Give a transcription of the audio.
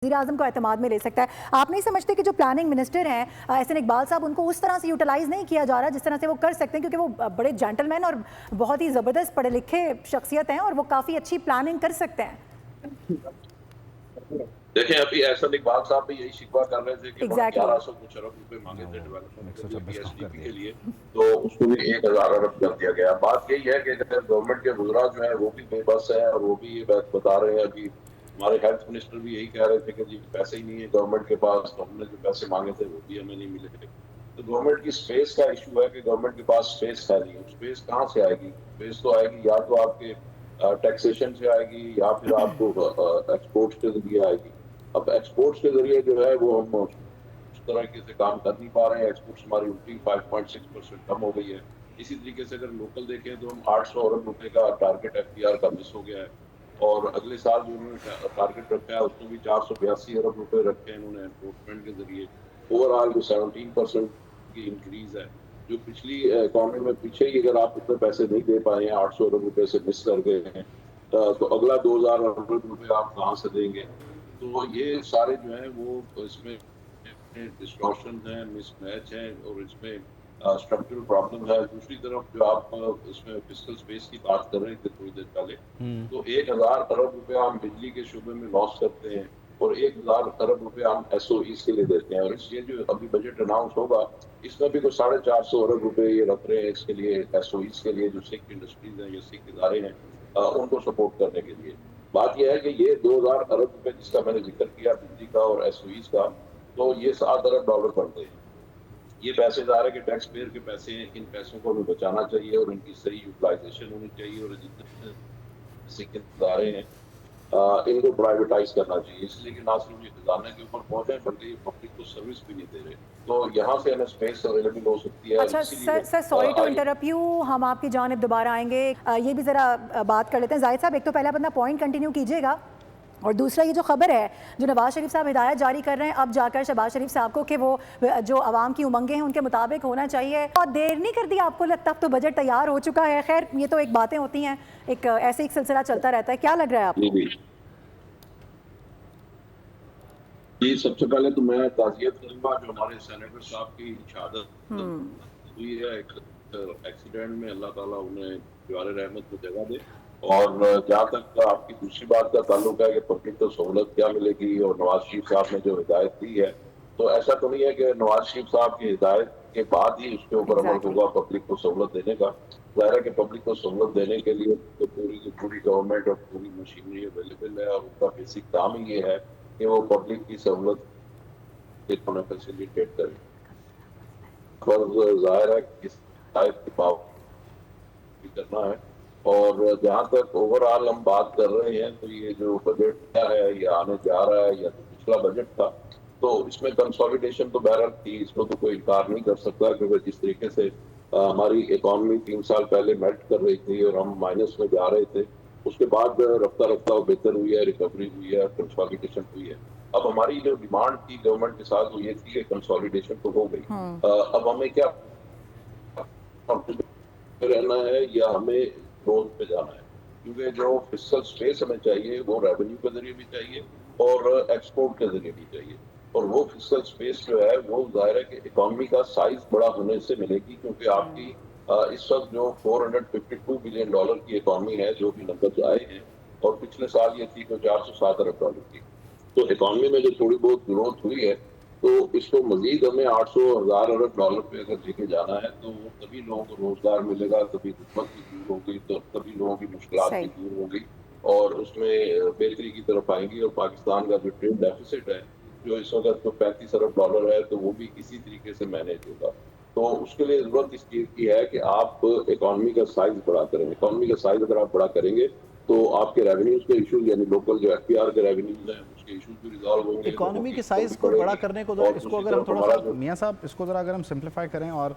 वज़ीर-ए-आज़म को एतमाद में ले सकता है। आप नहीं समझते कि जो प्लानिंग मिनिस्टर हैं एहसन इकबाल साहब, उनको उस तरह से यूटिलाइज़ नहीं किया जा रहा जिस तरह से वो कर सकते हैं, क्योंकि वो बड़े जेंटलमैन और बहुत ही ज़बरदस्त पढ़े लिखे शख्सियत हैं और वो काफ़ी अच्छी प्लानिंग कर सकते हैं। देखें, अभी एहसन इकबाल साहब भी यही शिकवा कर रहे थे कि 1100 कुछ अरब रुपए मांगे थे डेवलपमेंट के लिए, पीएसडीपी के लिए, तो उसको भी 1000 अरब कर दिया गया। बात यही है कि गवर्नमेंट के वज़रा जो है वो भी बेबस है और वो भी ये बात बता रहे हैं कि हमारे हेल्थ मिनिस्टर भी यही कह रहे थे कि जी पैसे ही नहीं है गवर्नमेंट के पास, तो हमने जो पैसे मांगे थे वो भी हमें नहीं मिले थे। तो गवर्नमेंट की स्पेस का इशू है कि गवर्नमेंट के पास स्पेस है नहीं। स्पेस कहाँ से आएगी? स्पेस तो आएगी या तो आपके टैक्सेशन से आएगी या फिर आपको एक्सपोर्ट्स के जरिए आएगी। अब एक्सपोर्ट्स के जरिए जो है वो हम उस तरह से काम कर नहीं पा रहे हैं। एक्सपोर्ट्स हमारी उल्टी 5.6% कम हो गई है। इसी तरीके से अगर लोकल देखें तो हम 800 अरब रुपए का टारगेट एफडीआर का मिस हो गया है और अगले साल जो उन्होंने टारगेट रखा है उसमें भी 482 अरब रुपए रखे हैं इन्होंने एनफोर्समेंट के जरिए। ओवरऑल जो 17% की इंक्रीज है, जो पिछली इकॉनमी में पीछे ही अगर आप उतने पैसे नहीं दे पाए हैं, 800 अरब रुपए से मिस कर गए हैं, तो अगला 2000 अरब रुपए आप कहाँ से देंगे? तो ये सारे जो है वो इसमें डिस्टॉर्शन है, मिसमैच है और इसमें स्ट्रक्चरल प्रॉब्लम है। दूसरी तरफ जो आप इसमें फिस्कल स्पेस की बात कर रहे थे थोड़ी देर पहले, तो 1000 अरब रुपए हम बिजली के शुबे में लॉस करते हैं और 1000 अरब रुपए हम एसओईस के लिए देते हैं। और ये जो अभी बजट अनाउंस होगा इसमें भी कुछ 450 अरब रुपए ये रख रहे हैं इसके लिए, एसओईस के लिए, जो सिख इंडस्ट्रीज हैं या सिख इदारे हैं उनको सपोर्ट करने के लिए। बात यह है कि ये 2000 अरब रुपए जिसका मैंने जिक्र किया बिजली का और एसओईस का, तो ये 7 अरब डॉलर बनते हैं। ये पैसे ज़ाहिर है कि टैक्स पेयर के पैसे हैं, इन पैसों को हमें बचाना चाहिए और इनकी सही यूटिलाइजेशन होनी चाहिए और जितने सिख इदारे हैं इनको प्राइवेटाइज करना चाहिए, इसलिए कि ना सिर्फ ये खजाने के ऊपर पहुंचे बल्कि पब्लिक को सर्विस भी नहीं दे रहे। तो यहाँ से हमें स्पेस अवेलेबल हो सकती है। अच्छा sir, sorry to interrupt you, हम आपकी जानिब दोबारा आएंगे। ये भी ज़रा बात कर लेते हैं। जाहिद साहब, एक तो पहले अपना पॉइंट कंटिन्यू कीजिएगा और दूसरा ये जो खबर है जो नवाज शरीफ साहब हिदायत जारी कर रहे हैं अब जाकर शहबाज शरीफ साहब को कि वो जो आवाम की उमंगें हैं उनके मुताबिक होना चाहिए, और देर नहीं कर दी आपको लगता? अब तो बजट तैयार हो चुका है। खैर ये तो एक बातें होती हैं, एक ऐसे एक सिलसिला चलता रहता है। क्या लग रहा है आपको? जी, सबसे पहले तो मैं ताज़ियत करूंगा जो हमारे सेनेटर साहब की शहादत हुई है एक एक्सीडेंट में, अल्लाह ताला उन्हें जवारे रहमत को जगह दे। और जहाँ तक आपकी दूसरी बात का ताल्लुक है कि पब्लिक को सहूलत क्या मिलेगी और नवाज शरीफ साहब ने जो हिदायत दी है, तो ऐसा तो नहीं है कि नवाज शरीफ साहब की हिदायत के बाद ही उसके ऊपर अमल होगा पब्लिक को सहूलत देने का। ज़ाहिर है कि पब्लिक को सहूलत देने के लिए तो पूरी की पूरी गवर्नमेंट और पूरी मशीनरी अवेलेबल है और उनका बेसिक काम ही ये है कि वो पब्लिक की सहूलत फैसिलिटेट करें। पर ज़ाहिर है कि हिदायत के बावजूद करना है। और जहाँ तक ओवरऑल हम बात कर रहे हैं तो ये जो बजट क्या है ये आने जा रहा है या तो पिछला बजट था, तो इसमें कंसोलिडेशन तो बहरहाल थी, इसको तो कोई इनकार नहीं कर सकता, क्योंकि जिस तरीके से हमारी इकॉनमी 3 साल पहले मेल्ट कर रही थी और हम माइनस में जा रहे थे, उसके बाद रफ्ता रफ्ता बेहतर हुई है, रिकवरी हुई है, कंसोलिडेशन हुई है। अब हमारी जो डिमांड थी गवर्नमेंट के साथ वो ये थी कि कंसोलिडेशन तो हो गई, अब हमें क्या रहना है या हमें ग्रोथ पे जाना है, क्योंकि जो फिस्कल स्पेस हमें चाहिए वो रेवेन्यू के जरिए भी चाहिए और एक्सपोर्ट के जरिए भी चाहिए। और वो फिस्कल स्पेस जो है वो जाहिर है कि इकोनॉमी का साइज बड़ा होने से मिलेगी, क्योंकि आपकी इस वक्त जो 452 बिलियन डॉलर की इकोनॉमी है जो भी नंबर आए हैं, और पिछले साल ये थी तो 407 अरब डॉलर की, तो इकोनॉमी में जो थोड़ी बहुत ग्रोथ हुई है तो इसको मजीद हमें 800,000 अरब डॉलर पे अगर लेके जाना है तो तभी लोगों को रोजगार मिलेगा, तभी हुकूमत भी दूर होगी, तो तभी लोगों की मुश्किलात भी दूर होगी और उसमें बेहतरी की तरफ आएंगी। और पाकिस्तान का जो ट्रेड डेफिसिट है जो इस वक्त तो 35 अरब डॉलर है, तो वो भी इसी तरीके से मैनेज होगा। तो उसके लिए जरूरत इस चीज की है कि आप इकोनॉमी का साइज बड़ा करें। इकोनॉमी का साइज अगर आप बड़ा करेंगे तो आपके रेवेन्यूज के इशू यानी लोकल जो एफपीआर के रेवेन्यूज हैं उसके इशूज भी रिजॉल्व होंगे। इकोनॉमी के साइज को बड़ा करने को इसको अगर हम थोड़ा सा मियां साहब इसको जरा अगर हम सिंप्लीफाई करें और